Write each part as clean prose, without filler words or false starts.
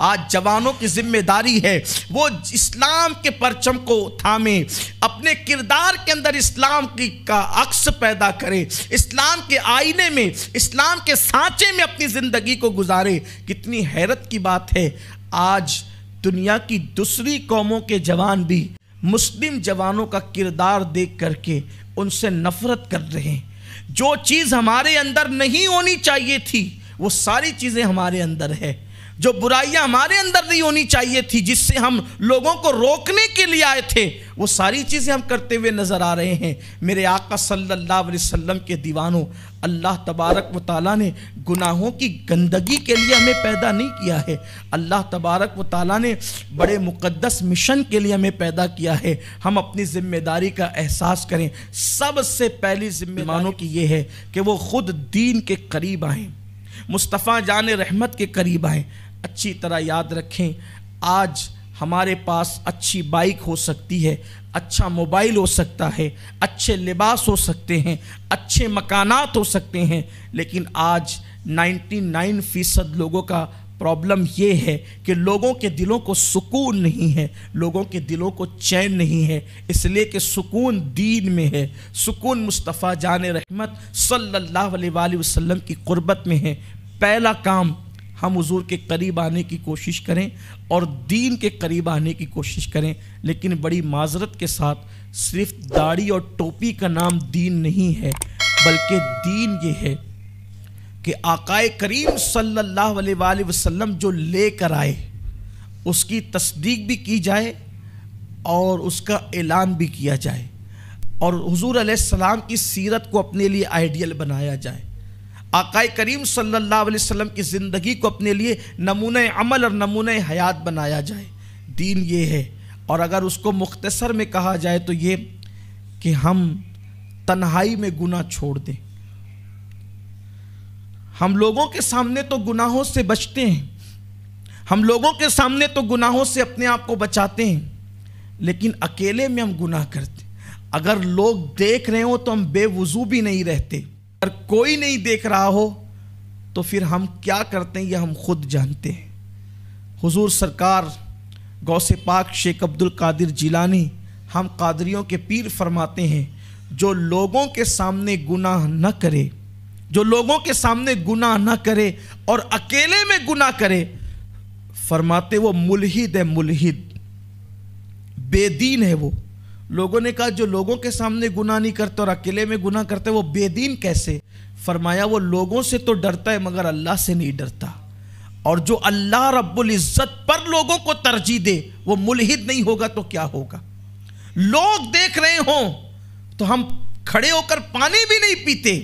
آج جوانوں کی ذمہ داری ہے وہ اسلام کے پرچم کو تھامیں، اپنے کردار کے اندر اسلام کا عکس پیدا کرے، اسلام کے آئینے میں، اسلام کے سانچے میں اپنی زندگی کو گزارے۔ کتنی حیرت کی بات ہے، آج دنیا کی دوسری قوموں کے جوان بھی مسلم جوانوں کا کردار دیکھ کر کے ان سے نفرت کر رہے ہیں۔ جو چیز ہمارے اندر نہیں ہونی چاہیے تھی وہ ساری چیزیں ہمارے اندر ہے، جو برائیاں ہمارے اندر نہیں ہونی چاہیے تھی، جس سے ہم لوگوں کو روکنے کے لیے آئے تھے، وہ ساری چیزیں ہم کرتے ہوئے نظر آ رہے ہیں۔ میرے آقا صلی اللہ علیہ وسلم کے دیوانوں، اللہ تبارک و تعالیٰ نے گناہوں کی گندگی کے لیے ہمیں پیدا نہیں کیا ہے، اللہ تبارک و تعالیٰ نے بڑے مقدس مشن کے لیے ہمیں پیدا کیا ہے۔ ہم اپنی ذمہ داری کا احساس کریں۔ سب سے پہلی ذمہ داری کی یہ ہے کہ وہ خود دین کے قریب آئیں، مصطفیٰ جان رحمت کے قریب آئیں۔ اچھی طرح یاد رکھیں، آج ہمارے پاس اچھی بائک ہو سکتی ہے، اچھا موبائل ہو سکتا ہے، اچھے لباس ہو سکتے ہیں، اچھے مکانات ہو سکتے ہیں، لیکن آج 99% لوگوں کا پرابلم یہ ہے کہ لوگوں کے دلوں کو سکون نہیں ہے، لوگوں کے دلوں کو چین نہیں ہے، اس لیے کہ سکون دین میں ہے، سکون مصطفیٰ جان رحمت صلی اللہ علیہ وآلہ وسلم کی قربت میں ہے۔ پہلا کام، ہم حضور کے قریب آنے کی کوشش کریں اور دین کے قریب آنے کی کوشش کریں، لیکن بڑی معذرت کے ساتھ صرف داڑھی اور ٹوپی کا نام دین نہیں ہے، بلکہ دین یہ ہے کہ آقا کریم صلی اللہ علیہ وآلہ وسلم جو لے کر آئے اس کی تصدیق بھی کی جائے اور اس کا اعلان بھی کیا جائے، اور حضور علیہ السلام کی سیرت کو اپنے لیے آئیڈیل بنایا جائے، آقا کریم صلی اللہ علیہ وسلم کی زندگی کو اپنے لیے نمونہ عمل اور نمونہ حیات بنایا جائے۔ دین یہ ہے، اور اگر اس کو مختصر میں کہا جائے تو یہ کہ ہم تنہائی میں گناہ چھوڑ دیں۔ ہم لوگوں کے سامنے تو گناہوں سے بچتے ہیں، ہم لوگوں کے سامنے تو گناہوں سے اپنے آپ کو بچاتے ہیں، لیکن اکیلے میں ہم گناہ کرتے ہیں۔ اگر لوگ دیکھ رہے ہوں تو ہم بے وضو بھی نہیں رہتے، اگر کوئی نہیں دیکھ رہا ہو تو پھر ہم کیا کرتے ہیں یہ ہم خود جانتے ہیں۔ حضور سرکار غوث پاک شیخ عبد القادر جیلانی ہم قادریوں کے پیر فرماتے ہیں، جو لوگوں کے سامنے گناہ نہ کرے، جو لوگوں کے سامنے گناہ نہ کرے اور اکیلے میں گناہ کرے، فرماتے وہ ملحد ہے، ملحد بے دین ہے وہ۔ لوگوں نے کہا جو لوگوں کے سامنے گناہ نہیں کرتے اور اکیلے میں گناہ کرتے وہ بے دین کیسے؟ فرمایا وہ لوگوں سے تو ڈرتا ہے مگر اللہ سے نہیں ڈرتا، اور جو اللہ رب العزت پر لوگوں کو ترجیح دے وہ ملحد نہیں ہوگا تو کیا ہوگا؟ لوگ دیکھ رہے ہوں تو ہم کھڑے ہو کر پانی بھی نہیں پیتے،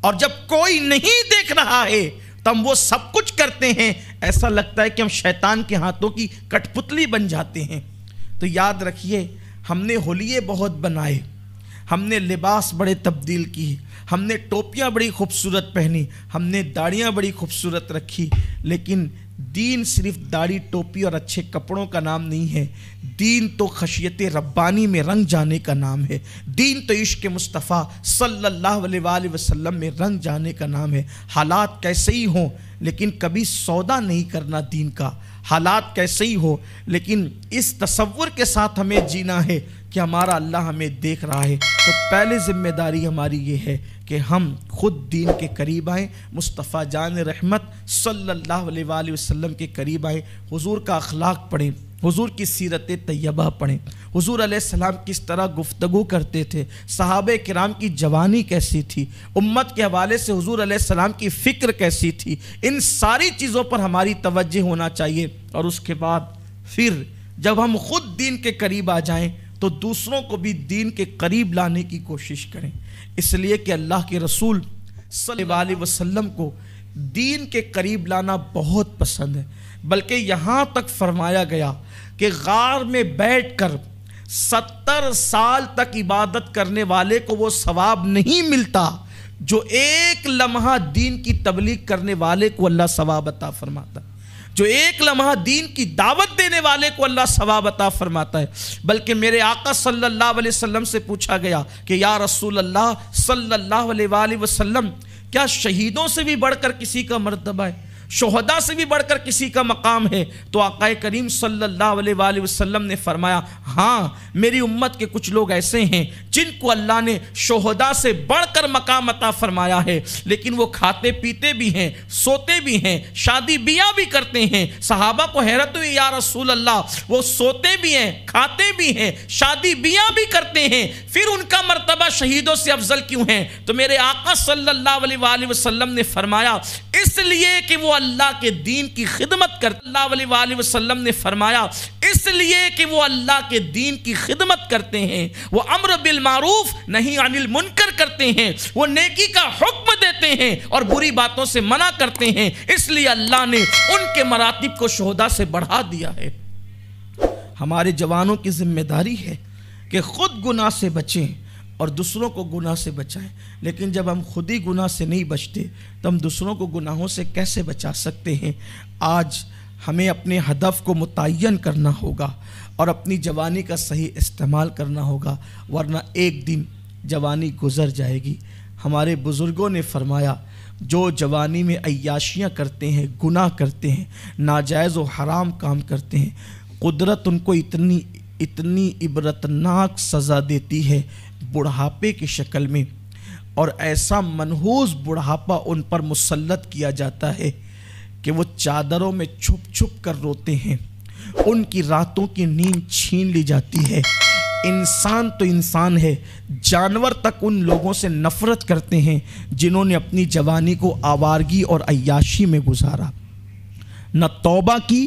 اور جب کوئی نہیں دیکھ رہا ہے تو ہم وہ سب کچھ کرتے ہیں، ایسا لگتا ہے کہ ہم شیطان کے ہاتھوں کی کٹ پتلی بن جاتے ہیں۔ تو یاد رکھیے، ہم نے ہولیے بہت بنائے، ہم نے لباس بڑے تبدیل کی، ہم نے ٹوپیاں بڑی خوبصورت پہنی، ہم نے داڑیاں بڑی خوبصورت رکھی، لیکن دین صرف داڑھی ٹوپی اور اچھے کپڑوں کا نام نہیں ہے، دین تو خشیت ربانی میں رنگ جانے کا نام ہے، دین تو عشق مصطفیٰ صلی اللہ علیہ وآلہ وسلم میں رنگ جانے کا نام ہے۔ حالات کیسے ہی ہوں لیکن کبھی سودا نہیں کرنا دین کا، حالات کیسے ہی ہو لیکن اس تصور کے ساتھ ہمیں جینا ہے کہ ہمارا اللہ ہمیں دیکھ رہا ہے۔ تو پہلے ذمہ داری ہماری یہ ہے کہ ہم خود دین کے قریب آئیں، مصطفیٰ جان رحمت صلی اللہ علیہ وآلہ وسلم کے قریب آئیں، حضور کا اخلاق پڑھیں، حضور کی سیرت طیبہ پڑھیں، حضور علیہ السلام کس طرح گفتگو کرتے تھے، صحابہ کرام کی جوانی کیسی تھی، امت کے حوالے سے حضور علیہ السلام کی فکر کیسی تھی، ان ساری چیزوں پر ہماری توجہ ہونا چاہیے۔ اور اس کے بعد پھر جب ہم خود دین کے قریب آ جائیں تو دوسروں کو بھی دین کے قریب لانے کی کوشش کریں، اس لیے کہ اللہ کے رسول صلی اللہ علیہ وسلم کو دین کے قریب لانا بہت پسند ہے، بلکہ یہاں تک فرمایا گیا کہ غار میں بیٹھ کر 70 سال تک عبادت کرنے والے کو وہ ثواب نہیں ملتا جو ایک لمحہ دین کی تبلیغ کرنے والے کو اللہ ثواب عطا فرماتا ہے، جو ایک لمحہ دین کی دعوت دینے والے کو اللہ ثواب عطا فرماتا ہے۔ بلکہ میرے آقا صلی اللہ علیہ وسلم سے پوچھا گیا کہ یا رسول اللہ صلی اللہ علیہ وآلہ وسلم، کیا شہیدوں سے بھی بڑھ کر کسی کا مرتبہ ہے؟ شہداء سے بھی بڑھ کر کسی کا مقام ہے، تو آقا کریم صلی اللہ علیہ وآلہ وسلم نے فرمایا ہاں میری امت کے کچھ لوگ ایسے ہیں جن کو اللہ نے شہداء سے بڑھ کر مقام عطا فرمایا ہے، لیکن وہ کھاتے پیتے بھی ہیں، سوتے بھی ہیں، شادی بیاہ بھی کرتے ہیں۔ صحابہ کو حیرت ہوئی یا رسول اللہ وہ سوتے بھی ہیں، کھاتے بھی ہیں، شادی بیاہ بھی کرتے ہیں، پھر ان کا مرتبہ شہیدوں سے افضل کیوں ہے؟ تو میرے آقا صلی اللہ علیہ وآلہ وسلم نے فرمایا اس لیے کہ وہ اللہ کے دین کی خدمت کرتے۔ اللہ علیہ وآلہ وسلم نے فرمایا اس لیے کہ وہ اللہ کے دین کی خدمت کرتے ہیں، وہ امر بالمعروف نہی عن المنکر کرتے ہیں، وہ نیکی کا حکم دیتے ہیں اور بری باتوں سے منع کرتے ہیں، اس لیے اللہ نے ان کے مراتب کو شہداء سے بڑھا دیا ہے۔ ہمارے جوانوں کی ذمہ داری ہے کہ خود گناہ سے بچیں اور دوسروں کو گناہ سے بچائیں، لیکن جب ہم خود ہی گناہ سے نہیں بچتے تو ہم دوسروں کو گناہوں سے کیسے بچا سکتے ہیں؟ آج ہمیں اپنے ہدف کو متعین کرنا ہوگا اور اپنی جوانی کا صحیح استعمال کرنا ہوگا، ورنہ ایک دن جوانی گزر جائے گی۔ ہمارے بزرگوں نے فرمایا جو جوانی میں عیاشیاں کرتے ہیں، گناہ کرتے ہیں، ناجائز و حرام کام کرتے ہیں، قدرت ان کو اتنی عبرتناک سزا دیتی ہے بڑھاپے کی شکل میں، اور ایسا منحوس بڑھاپا ان پر مسلط کیا جاتا ہے کہ وہ چادروں میں چھپ چھپ کر روتے ہیں، ان کی راتوں کی نیند چھین لی جاتی ہے۔ انسان تو انسان ہے، جانور تک ان لوگوں سے نفرت کرتے ہیں جنہوں نے اپنی جوانی کو آوارگی اور عیاشی میں گزارا، نہ توبہ کی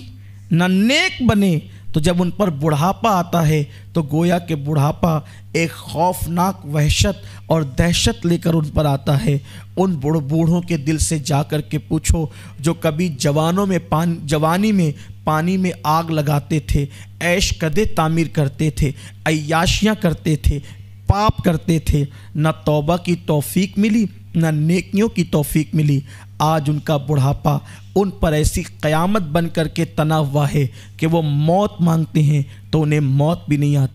نہ نیک بنے۔ تو جب ان پر بڑھاپا آتا ہے تو گویا کہ بڑھاپا ایک خوفناک وحشت اور دہشت لے کر ان پر آتا ہے۔ ان بوڑھوں کے دل سے جا کر کے پوچھو جو کبھی جوانی میں پانی میں آگ لگاتے تھے، عیش قدے تعمیر کرتے تھے، عیاشیاں کرتے تھے، پاپ کرتے تھے، نہ توبہ کی توفیق ملی نہ نیکیوں کی توفیق ملی۔ آج ان کا بڑھاپا ان پر ایسی قیامت بن کر کے تنا ہوا ہے کہ وہ موت مانگتے ہیں تو انہیں موت بھی نہیں آتی۔